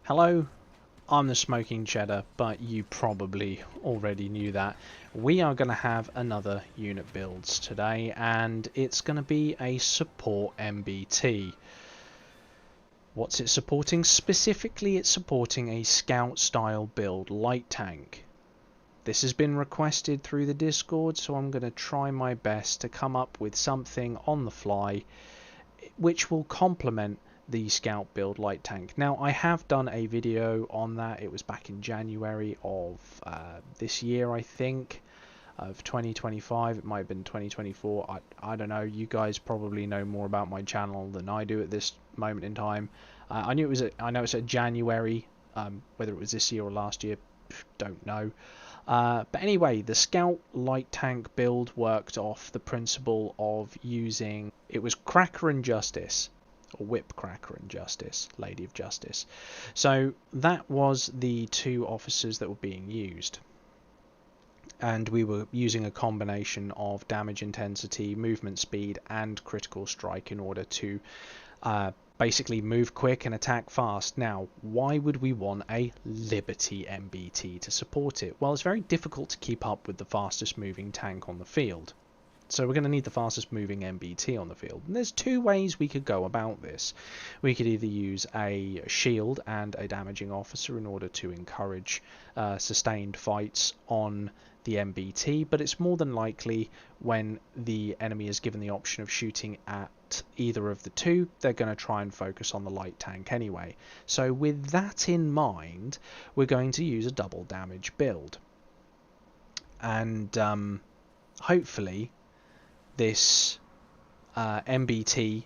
Hello, I'm the Smoking Cheddar, but you probably already knew that. We are going to have another unit builds today, and it's going to be a support MBT. What's it supporting? Specifically, it's supporting a scout style build light tank. This has been requested through the Discord, so I'm going to try my best to come up with something on the fly which will complement the Scout build light tank. Now, I have done a video on that. It was back in January of this year, I think, of 2025. It might have been 2024. I don't know. You guys probably know more about my channel than I do at this moment in time. I know it's a January. Whether it was this year or last year, don't know. But anyway, the Scout light tank build worked off the principle of using, it was Cracker and Justice, or Whip Cracker and Justice, Lady of Justice. So that was the two officers that were being used. And we were using a combination of damage intensity, movement speed, and critical strike in order to basically move quick and attack fast. Now, why would we want a Liberty MBT to support it? Well, it's very difficult to keep up with the fastest moving tank on the field. So we're going to need the fastest moving MBT on the field. And there's two ways we could go about this. We could either use a shield and a damaging officer in order to encourage sustained fights on the MBT, but it's more than likely when the enemy is given the option of shooting at either of the two, they're going to try and focus on the light tank anyway. So with that in mind, we're going to use a double damage build. And hopefully this MBT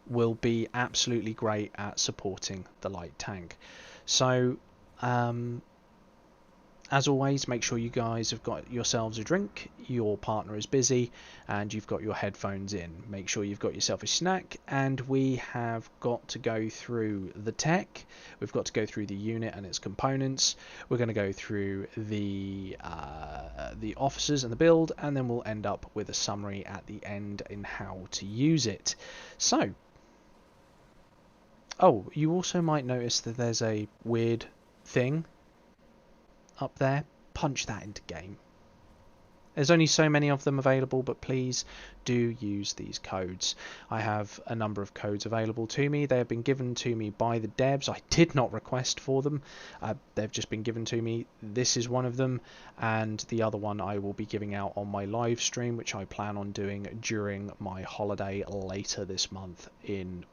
will be absolutely great at supporting the light tank. So as always, make sure you guys have got yourselves a drink, your partner is busy, and you've got your headphones in. Make sure you've got yourself a snack, and we have got to go through the tech. We've got to go through the unit and its components. We're going to go through the officers and the build, and then we'll end up with a summary at the end in how to use it. So, oh, you also might notice that there's a weird thing up there. Punch that into game. There's only so many of them available, but please do use these codes. I have a number of codes available to me. They have been given to me by the devs. I did not request for them. They've just been given to me. This is one of them, and the other one I will be giving out on my live stream, which I plan on doing during my holiday later this month in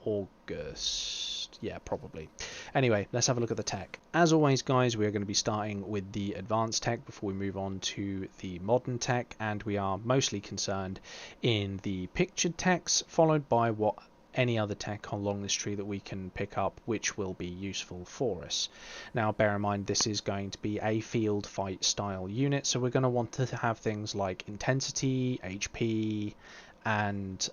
August. Yeah, probably. Anyway, let's have a look at the tech. As always, guys, we are going to be starting with the advanced tech before we move on to the modern tech, and we are mostly concerned in the pictured techs, followed by what any other tech along this tree that we can pick up which will be useful for us. Now, bear in mind, this is going to be a field fight style unit, so we're going to want to have things like intensity, HP, and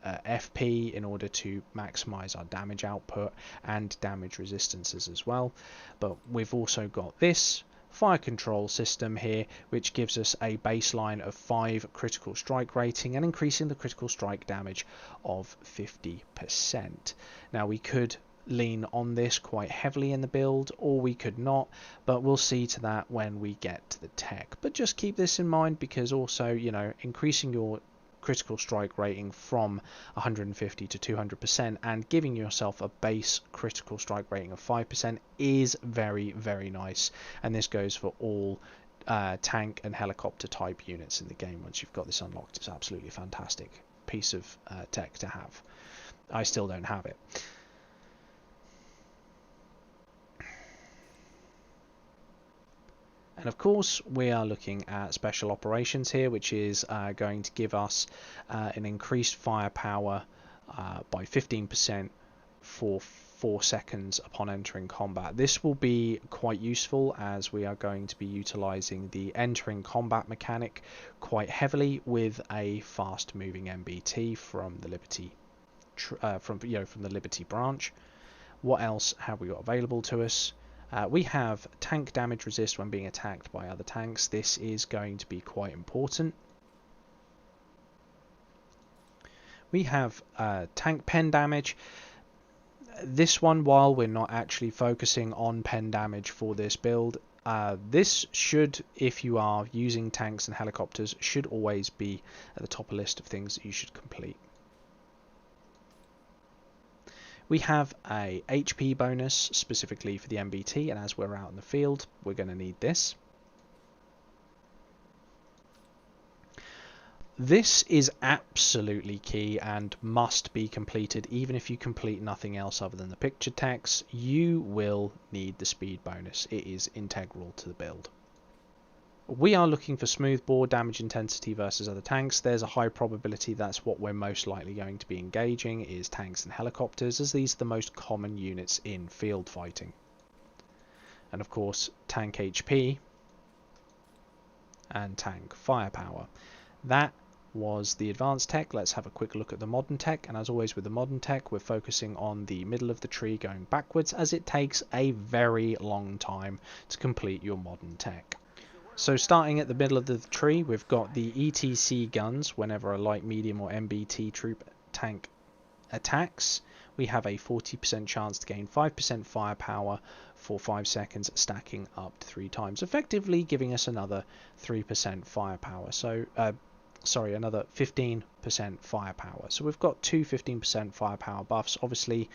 FP in order to maximize our damage output and damage resistances as well. But we've also got this fire control system here, which gives us a baseline of 5 critical strike rating and increasing the critical strike damage of 50%. Now, we could lean on this quite heavily in the build, or we could not, but we'll see to that when we get to the tech. But just keep this in mind, because also, you know, increasing your critical strike rating from 150 to 200% and giving yourself a base critical strike rating of 5% is very, very nice. And this goes for all tank and helicopter type units in the game. Once you've got this unlocked, it's absolutely fantastic piece of tech to have. I still don't have it. And of course, we are looking at special operations here, which is going to give us an increased firepower by 15% for 4 seconds upon entering combat. This will be quite useful, as we are going to be utilizing the entering combat mechanic quite heavily with a fast moving MBT from the Liberty from the Liberty branch. What else have we got available to us? We have tank damage resist when being attacked by other tanks. This is going to be quite important. We have tank pen damage. this one, while we're not actually focusing on pen damage for this build, this should, if you are using tanks and helicopters, should always be at the top of the list of things that you should complete. We have a HP bonus specifically for the MBT, and as we're out in the field, we're going to need this. This is absolutely key and must be completed. Even if you complete nothing else other than the picture text, you will need the speed bonus. It is integral to the build. We are looking for smoothbore damage intensity versus other tanks. There's a high probability that's what we're most likely going to be engaging, is tanks and helicopters, as these are the most common units in field fighting. And of course, tank HP and tank firepower. That was the advanced tech. Let's have a quick look at the modern tech, and as always with the modern tech, we're focusing on the middle of the tree going backwards, as it takes a very long time to complete your modern tech. So starting at the middle of the tree, we've got the ETC guns. Whenever a light, medium or MBT troop tank attacks, we have a 40% chance to gain 5% firepower for 5 seconds, stacking up to 3 times, effectively giving us another 3% firepower. So another 15% firepower. So we've got two 15% firepower buffs. Obviously,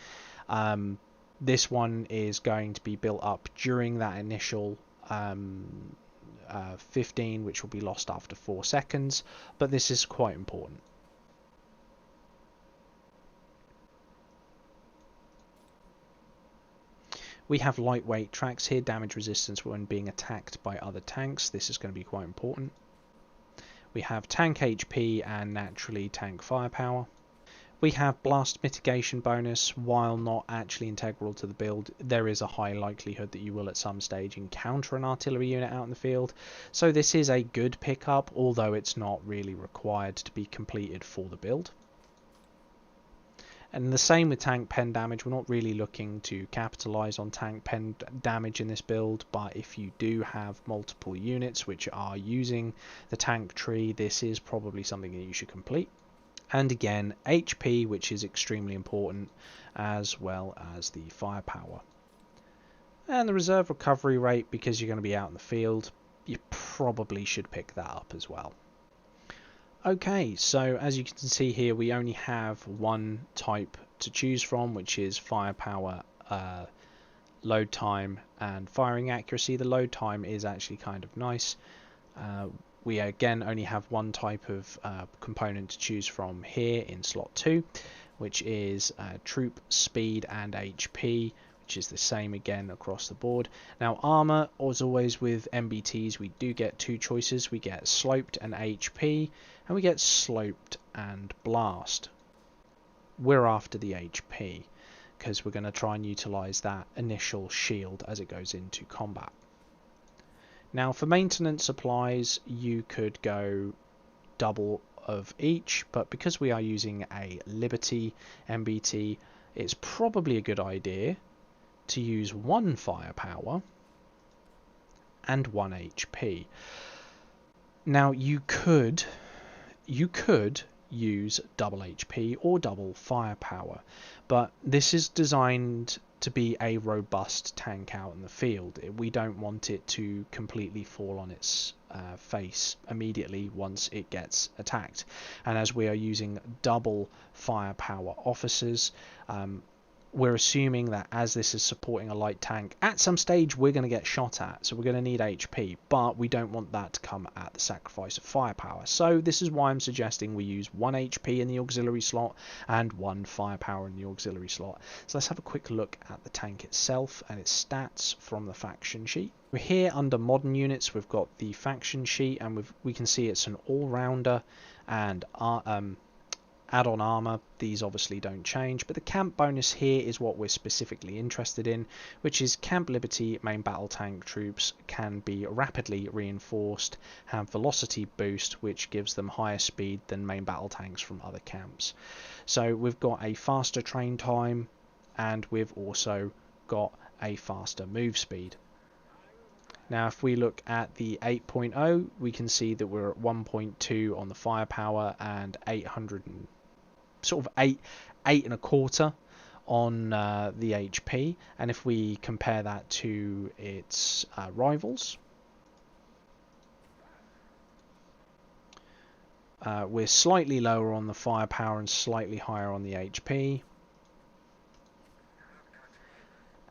this one is going to be built up during that initial 15, which will be lost after 4 seconds, but this is quite important. We have lightweight tracks here, damage resistance when being attacked by other tanks. This is going to be quite important. We have tank HP and naturally tank firepower. We have blast mitigation bonus. While not actually integral to the build, there is a high likelihood that you will at some stage encounter an artillery unit out in the field. So this is a good pickup, although it's not really required to be completed for the build. And the same with tank pen damage. We're not really looking to capitalize on tank pen damage in this build, but if you do have multiple units which are using the tank tree, this is probably something that you should complete. And again, HP, which is extremely important, as well as the firepower. And the reserve recovery rate, because you're going to be out in the field, you probably should pick that up as well. Okay, so as you can see here, we only have one type to choose from, which is firepower, load time and firing accuracy. The load time is actually kind of nice. We again only have one type of component to choose from here in slot 2, which is troop speed and HP, which is the same again across the board. Now armor, as always with MBTs, we do get two choices. We get sloped and HP, and we get sloped and blast. We're after the HP because we're going to try and utilize that initial shield as it goes into combat. Now for maintenance supplies, you could go double of each, but because we are using a Liberty MBT, it's probably a good idea to use 1 firepower and 1 HP. Now you could use double HP or double firepower, but this is designed to be a robust tank out in the field. We don't want it to completely fall on its face immediately once it gets attacked, and as we are using double firepower officers, we're assuming that as this is supporting a light tank, at some stage we're going to get shot at, so we're going to need HP, but we don't want that to come at the sacrifice of firepower. So this is why I'm suggesting we use 1 HP in the auxiliary slot and 1 firepower in the auxiliary slot. So let's have a quick look at the tank itself and its stats from the faction sheet. We're here under modern units. We've got the faction sheet, and we can see it's an all-rounder and add-on armor. These obviously don't change, but the camp bonus here is what we're specifically interested in, which is Camp Liberty main battle tank troops can be rapidly reinforced, have velocity boost, which gives them higher speed than main battle tanks from other camps. So we've got a faster train time, and we've also got a faster move speed. Now if we look at the 8.0, we can see that we're at 1.2 on the firepower and 800 and sort of 8.25 on the HP, and if we compare that to its rivals, we're slightly lower on the firepower and slightly higher on the HP,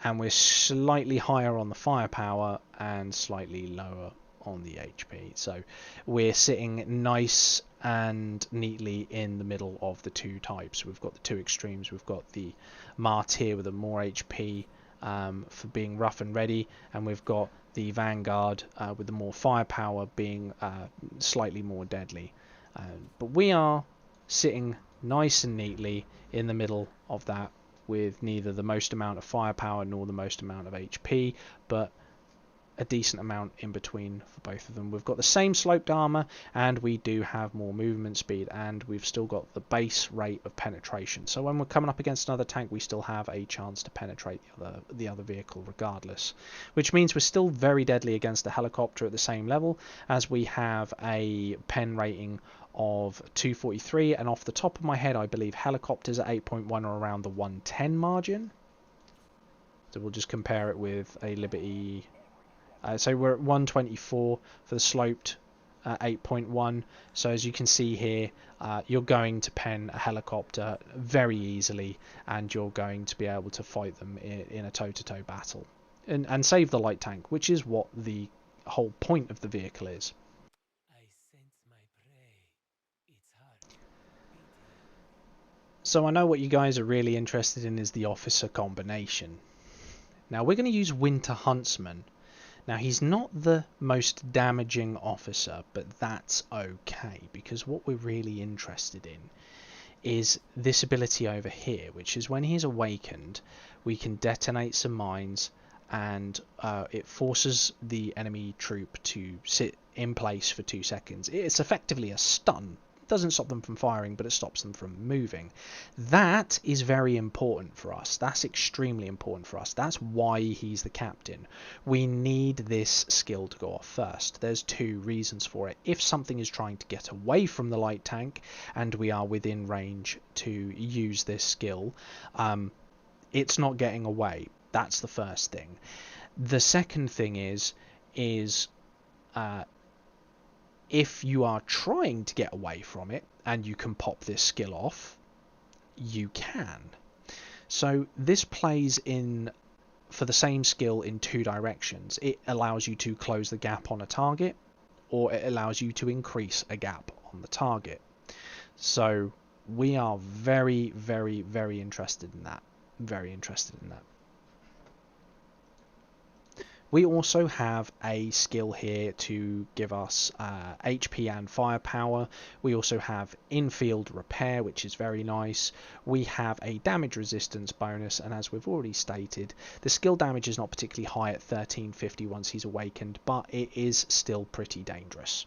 and we're slightly higher on the firepower and slightly lower on the HP. So we're sitting nice and neatly in the middle of the two types. We've got the two extremes. We've got the Martyr with a more HP for being rough and ready, and we've got the Vanguard with the more firepower being slightly more deadly. But we are sitting nice and neatly in the middle of that, with neither the most amount of firepower nor the most amount of HP, but a decent amount in between for both of them. We've got the same sloped armor, and we do have more movement speed, and we've still got the base rate of penetration. So when we're coming up against another tank, we still have a chance to penetrate the other vehicle regardless, which means we're still very deadly against the helicopter at the same level, as we have a pen rating of 243, and off the top of my head I believe helicopters at 8.1 are around the 110 margin. So we'll just compare it with a Liberty. So we're at 124 for the sloped 8.1. So as you can see here, you're going to pen a helicopter very easily, and you're going to be able to fight them in a toe-to-toe battle and save the light tank, which is what the whole point of the vehicle is. So I know what you guys are really interested in is the officer combination. Now we're going to use Winter Huntsman. Now he's not the most damaging officer, but that's okay, because what we're really interested in is this ability over here, which is when he's awakened, we can detonate some mines, and it forces the enemy troop to sit in place for 2 seconds. It's effectively a stun. Doesn't stop them from firing, but it stops them from moving. That is very important for us. That's extremely important for us. That's why he's the captain. We need this skill to go off first. There's two reasons for it. If something is trying to get away from the light tank and we are within range to use this skill, it's not getting away. That's the first thing. The second thing is if you are trying to get away from it and you can pop this skill off, you can. So this plays in for the same skill in two directions. It allows you to close the gap on a target, or it allows you to increase a gap on the target. So we are very, very, very interested in that. Very interested in that. We also have a skill here to give us HP and firepower. We also have in-field repair, which is very nice. We have a damage resistance bonus, and as we've already stated, the skill damage is not particularly high at 1350 once he's awakened, but it is still pretty dangerous.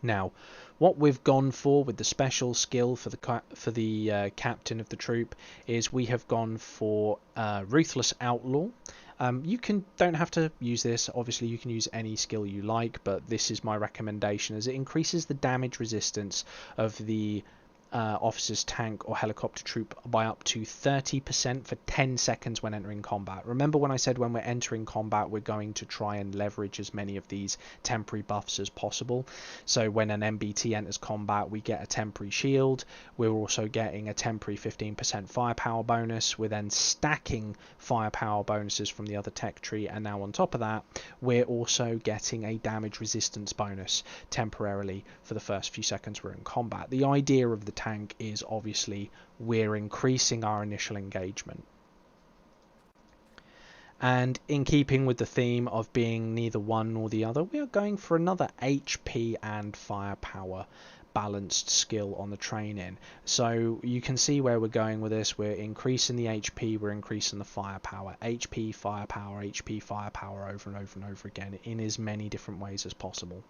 Now, what we've gone for with the special skill for the captain of the troop is we have gone for Ruthless Outlaw. You don't have to use this. Obviously, you can use any skill you like, but this is my recommendation, as it increases the damage resistance of the officer's tank or helicopter troop by up to 30% for 10 seconds when entering combat. Remember when I said when we're entering combat, we're going to try and leverage as many of these temporary buffs as possible. So when an MBT enters combat, we get a temporary shield. We're also getting a temporary 15% firepower bonus. We're then stacking firepower bonuses from the other tech tree, and now on top of that, we're also getting a damage resistance bonus temporarily for the first few seconds we're in combat. The idea of the tank is obviously we're increasing our initial engagement, and in keeping with the theme of being neither one nor the other, we are going for another HP and firepower balanced skill on the train-in. So you can see where we're going with this. We're increasing the HP, we're increasing the firepower. HP, firepower, HP, firepower, over and over and over again in as many different ways as possible.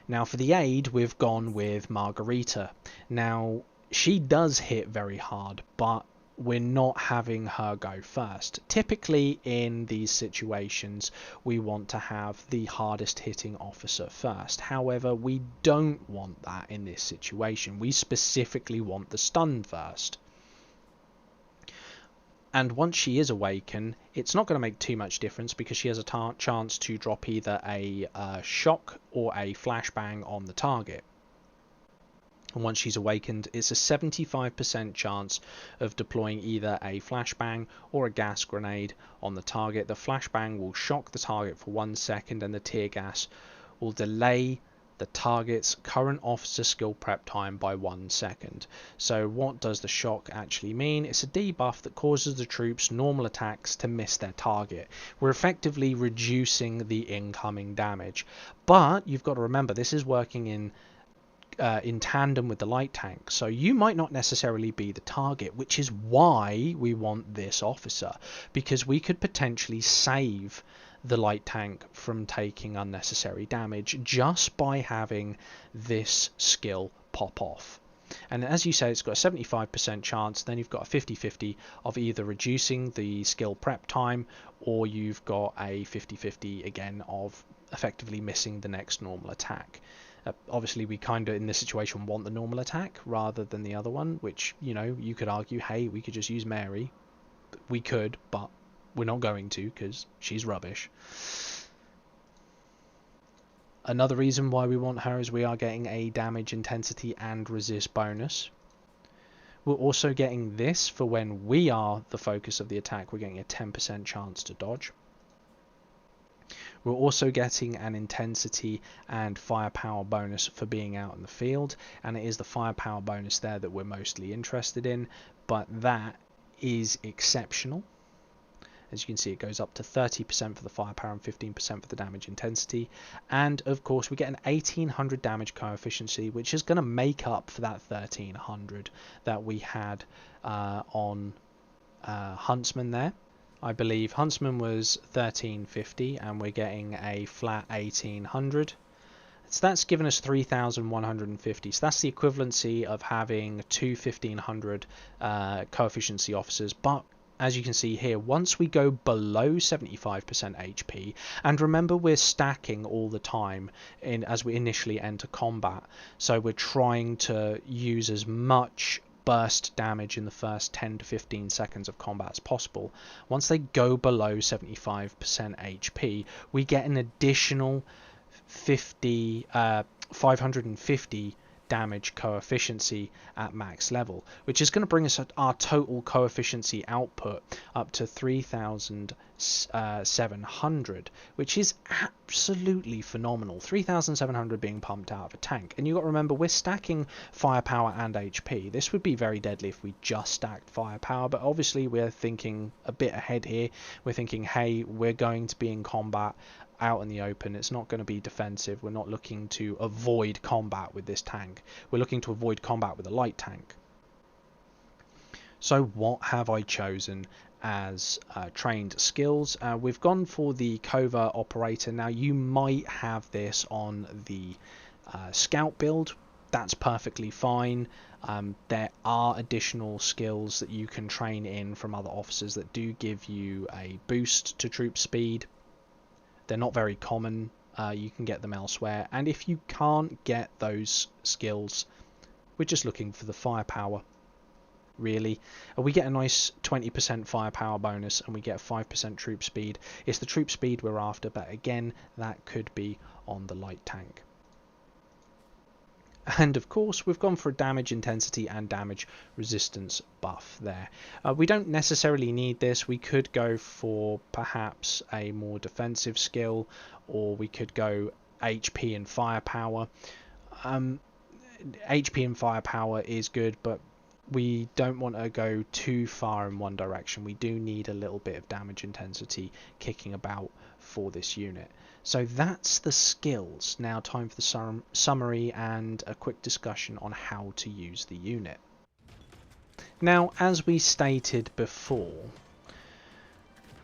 Now for the aid, we've gone with Margarita. Now she does hit very hard, but we're not having her go first. Typically in these situations we want to have the hardest hitting officer first. However, we don't want that in this situation. We specifically want the stunned first. And once she is awakened, it's not going to make too much difference because she has a chance to drop either a shock or a flashbang on the target. And once she's awakened, it's a 75% chance of deploying either a flashbang or a gas grenade on the target. The flashbang will shock the target for 1 second, and the tear gas will delay the target's current officer skill prep time by 1 second. So what does the shock actually mean? It's a debuff that causes the troops' normal attacks to miss their target. We're effectively reducing the incoming damage. But you've got to remember, this is working in tandem with the light tank, so you might not necessarily be the target, which is why we want this officer, because we could potentially save the light tank from taking unnecessary damage just by having this skill pop off. And as you say, it's got a 75% chance, then you've got a 50-50 of either reducing the skill prep time, or you've got a 50-50 again of effectively missing the next normal attack. Obviously, we kind of, in this situation, want the normal attack rather than the other one, which, you know, you could argue, hey, we could just use Mary. We could, but we're not going to because she's rubbish. Another reason why we want her is we are getting a damage intensity and resist bonus. We're also getting this for when we are the focus of the attack. We're getting a 10% chance to dodge. We're also getting an intensity and firepower bonus for being out in the field, and it is the firepower bonus there that we're mostly interested in, but that is exceptional. As you can see, it goes up to 30% for the firepower and 15% for the damage intensity. And of course, we get an 1800 damage coefficient, which is going to make up for that 1300 that we had on Huntsman there. I believe Huntsman was 1350 and we're getting a flat 1800. So that's given us 3150. So that's the equivalency of having two 1500 coefficient officers. But as you can see here, once we go below 75% HP, and remember we're stacking all the time as we initially enter combat, so we're trying to use as much burst damage in the first 10 to 15 seconds of combat as possible. Once they go below 75% HP, we get an additional 550 damage coefficient at max level, which is going to bring us our total coefficient output up to 3,700, which is absolutely phenomenal. 3,700 being pumped out of a tank, and you've got to remember we're stacking firepower and HP. This would be very deadly if we just stacked firepower, but obviously we're thinking a bit ahead here. We're thinking, hey, we're going to be in combat out in the open. It's not going to be defensive. We're not looking to avoid combat with this tank. We're looking to avoid combat with a light tank. So what have I chosen as trained skills? We've gone for the covert operator. Now you might have this on the scout build. That's perfectly fine. There are additional skills that you can train in from other officers that do give you a boost to troop speed. They're not very common. You can get them elsewhere. And if you can't get those skills, we're just looking for the firepower, really. We get a nice 20% firepower bonus and we get 5% troop speed. It's the troop speed we're after, but again, that could be on the light tank. And of course, we've gone for a damage intensity and damage resistance buff there. We don't necessarily need this. We could go for perhaps a more defensive skill, or we could go HP and firepower. HP and firepower is good, but we don't want to go too far in one direction. We do need a little bit of damage intensity kicking about for this unit. So that's the skills. Now time for the summary and a quick discussion on how to use the unit. Now, as we stated before,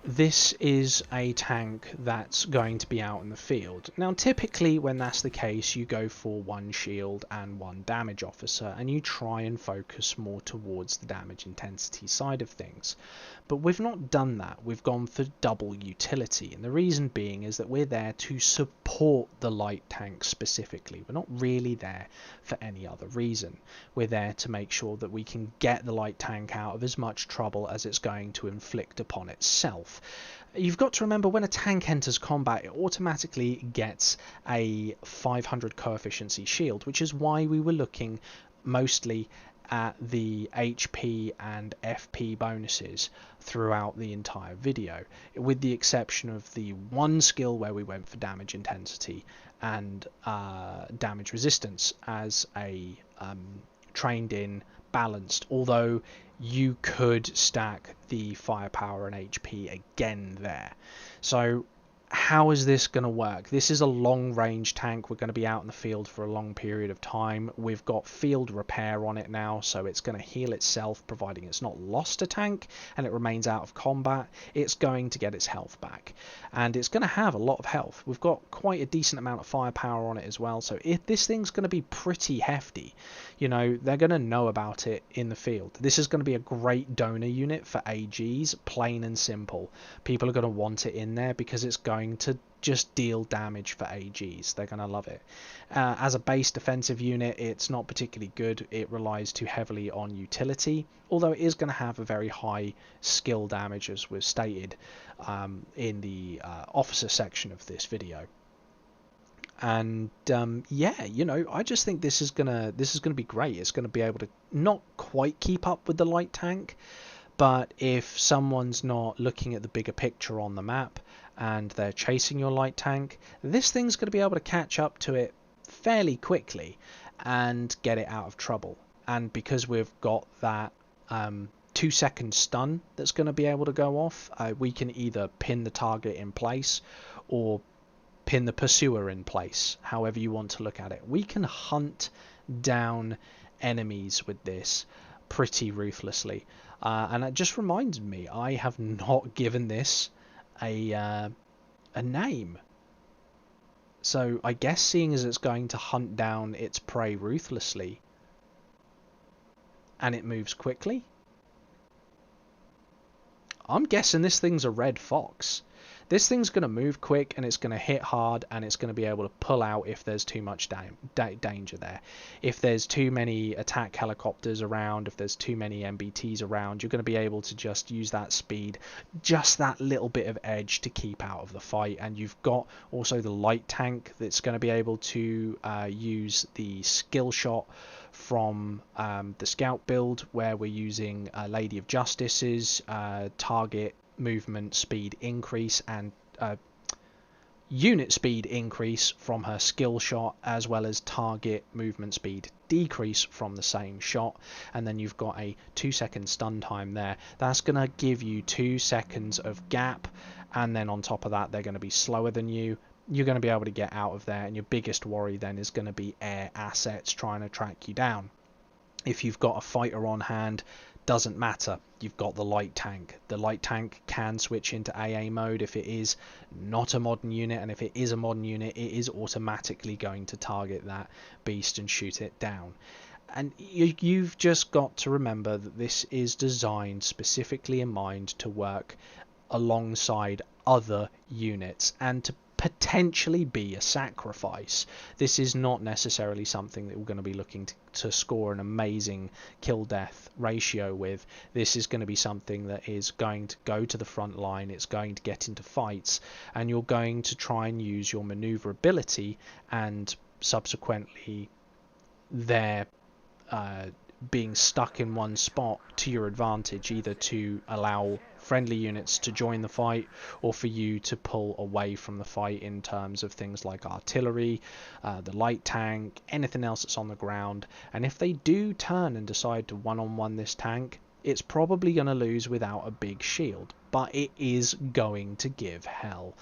this is a tank that's going to be out in the field. Now typically when that's the case, you go for one shield and one damage officer, and you try and focus more towards the damage intensity side of things. But we've not done that. We've gone for double utility, and the reason being is that we're there to support the light tank specifically. We're not really there for any other reason. We're there to make sure that we can get the light tank out of as much trouble as it's going to inflict upon itself. You've got to remember, when a tank enters combat, it automatically gets a 500 coefficiency shield, which is why we were looking mostly at the HP and FP bonuses throughout the entire video, with the exception of the one skill where we went for damage intensity and damage resistance as a trained in balanced, although you could stack the firepower and HP again there. So how is this going to work? This is a long range tank. We're going to be out in the field for a long period of time. We've got field repair on it now, so it's going to heal itself, providing it's not lost a tank and it remains out of combat. It's going to get its health back, and it's going to have a lot of health. We've got quite a decent amount of firepower on it as well, so this thing's going to be pretty hefty. You know, they're going to know about it in the field. This is going to be a great donor unit for AGs, plain and simple. People are going to want it in there because it's going to just deal damage for AGs. They're going to love it. As a base defensive unit, it's not particularly good. It relies too heavily on utility, although it is going to have a very high skill damage, as was stated in the officer section of this video. And yeah, you know, I just think this is gonna be great. It's going to be able to not quite keep up with the light tank, but if someone's not looking at the bigger picture on the map and they're chasing your light tank, this thing's going to be able to catch up to it fairly quickly and get it out of trouble. And because we've got that 2-second stun that's going to be able to go off, we can either pin the target in place or pin the pursuer in place, however you want to look at it. We can hunt down enemies with this pretty ruthlessly. And it just reminds me, I have not given this a name. So I guess, seeing as it's going to hunt down its prey ruthlessly and it moves quickly, I'm guessing this thing's a red fox. This thing's going to move quick, and it's going to hit hard, and it's going to be able to pull out if there's too much danger there. If there's too many attack helicopters around, if there's too many MBTs around, you're going to be able to just use that speed, just that little bit of edge to keep out of the fight. And you've got also the light tank that's going to be able to use the skill shot from the scout build, where we're using Lady of Justice's target movement speed increase and unit speed increase from her skill shot, as well as target movement speed decrease from the same shot. And then you've got a 2-second stun time there. That's going to give you 2 seconds of gap, and then on top of that, they're going to be slower than you. You're going to be able to get out of there, and your biggest worry then is going to be air assets trying to track you down. If you've got a fighter on hand, doesn't matter, you've got the light tank. The light tank can switch into AA mode if it is not a modern unit, and if it is a modern unit, it is automatically going to target that beast and shoot it down. And you've just got to remember that this is designed specifically in mind to work alongside other units and to potentially be a sacrifice. This is not necessarily something that we're going to be looking to score an amazing kill death ratio with. This is going to be something that is going to go to the front line, it's going to get into fights, and you're going to try and use your maneuverability and subsequently their being stuck in one spot to your advantage, either to allow friendly units to join the fight or for you to pull away from the fight in terms of things like artillery, the light tank, anything else that's on the ground. And if they do turn and decide to one-on-one this tank, it's probably going to lose without a big shield, but it is going to give hell.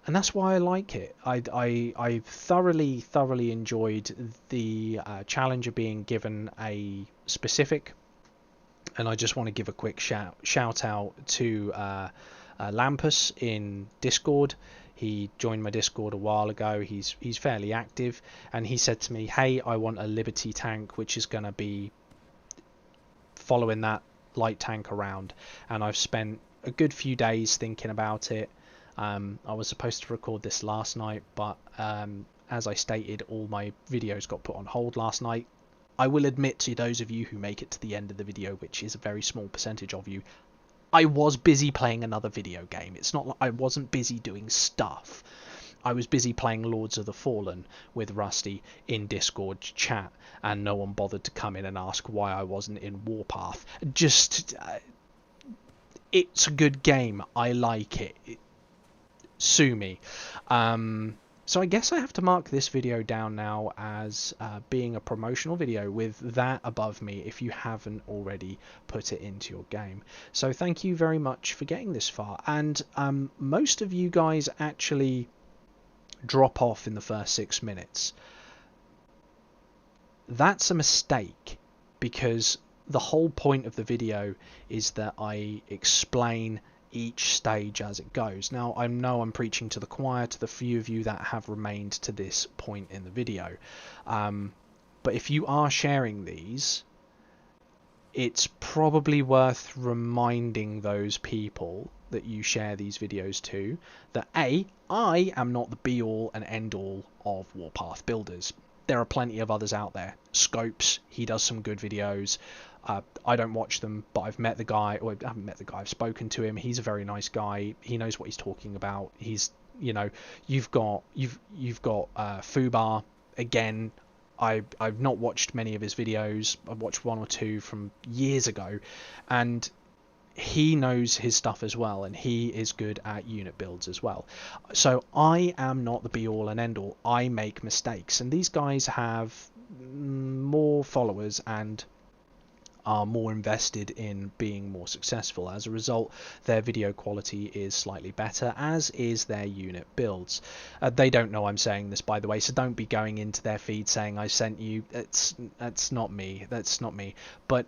And that's why I like it. I thoroughly enjoyed the challenge of being given a specific, and I just want to give a quick shout out to Lampus in Discord. He joined my Discord a while ago. He's fairly active, and he said to me, hey, I want a Liberty tank which is going to be following that light tank around. And I've spent a good few days thinking about it. I was supposed to record this last night, but as I stated, all my videos got put on hold last night. I will admit to those of you who make it to the end of the video, which is a very small percentage of you, I was busy playing another video game. It's not like I wasn't busy doing stuff. I was busy playing Lords of the Fallen with Rusty in Discord chat, and no one bothered to come in and ask why I wasn't in Warpath. Just, it's a good game. I like it. Sue me. So I guess I have to mark this video down now as being a promotional video with that above me if you haven't already put it into your game. So thank you very much for getting this far. And most of you guys actually drop off in the first 6 minutes. That's a mistake, because the whole point of the video is that I explain each stage as it goes. Now, I know I'm preaching to the choir, to the few of you that have remained to this point in the video, but if you are sharing these, it's probably worth reminding those people that you share these videos to that I am not the be-all and end-all of Warpath builders. There are plenty of others out there. Scopes, he does some good videos. I don't watch them, but I've met the guy, or I haven't met the guy, I've spoken to him. He's a very nice guy. He knows what he's talking about. He's, you know, you've got Fubar. Again, I've not watched many of his videos. I've watched one or two from years ago, and he knows his stuff as well, and he is good at unit builds as well. So I am not the be all and end all. I make mistakes, and these guys have more followers and are more invested in being more successful. As a result, their video quality is slightly better, as is their unit builds. They don't know I'm saying this, by the way, so don't be going into their feed saying I sent you. That's not me. That's not me. But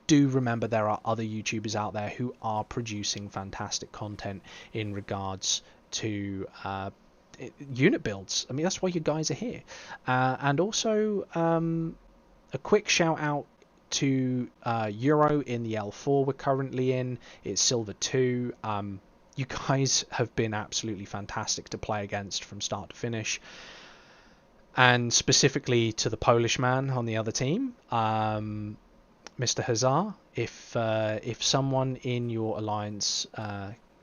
do remember there are other YouTubers out there who are producing fantastic content in regards to unit builds. I mean, that's why you guys are here. And also a quick shout out to Euro in the L4 we're currently in. It's Silver 2. You guys have been absolutely fantastic to play against from start to finish, and specifically to the Polish man on the other team, Mr. Hazar. If someone in your alliance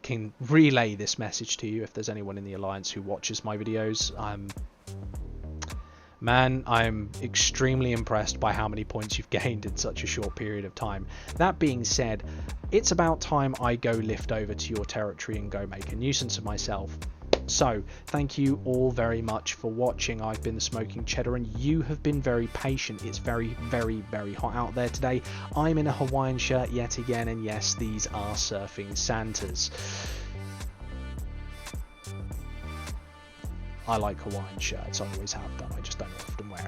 can relay this message to you, if there's anyone in the alliance who watches my videos, man, I'm extremely impressed by how many points you've gained in such a short period of time. That being said, it's about time I go lift over to your territory and go make a nuisance of myself. So, thank you all very much for watching. I've been the Smoking Cheddar, and you have been very patient. It's very, very, very hot out there today. I'm in a Hawaiian shirt yet again, and yes, these are surfing Santas. I like Hawaiian shirts, I always have done, I just don't often wear